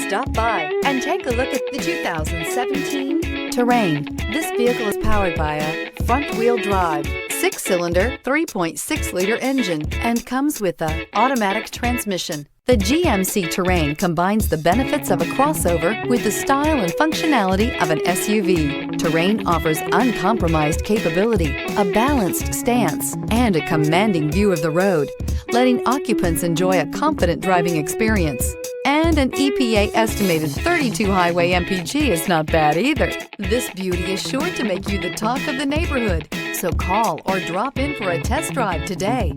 Stop by and take a look at the 2017 Terrain. This vehicle is powered by a front-wheel drive, 6-cylinder, 3.6-liter engine and comes with an automatic transmission. The GMC Terrain combines the benefits of a crossover with the style and functionality of an SUV. Terrain offers uncompromised capability, a balanced stance, and a commanding view of the road, letting occupants enjoy a confident driving experience. And an EPA estimated 32 highway MPG is not bad either. This beauty is sure to make you the talk of the neighborhood. So call or drop in for a test drive today.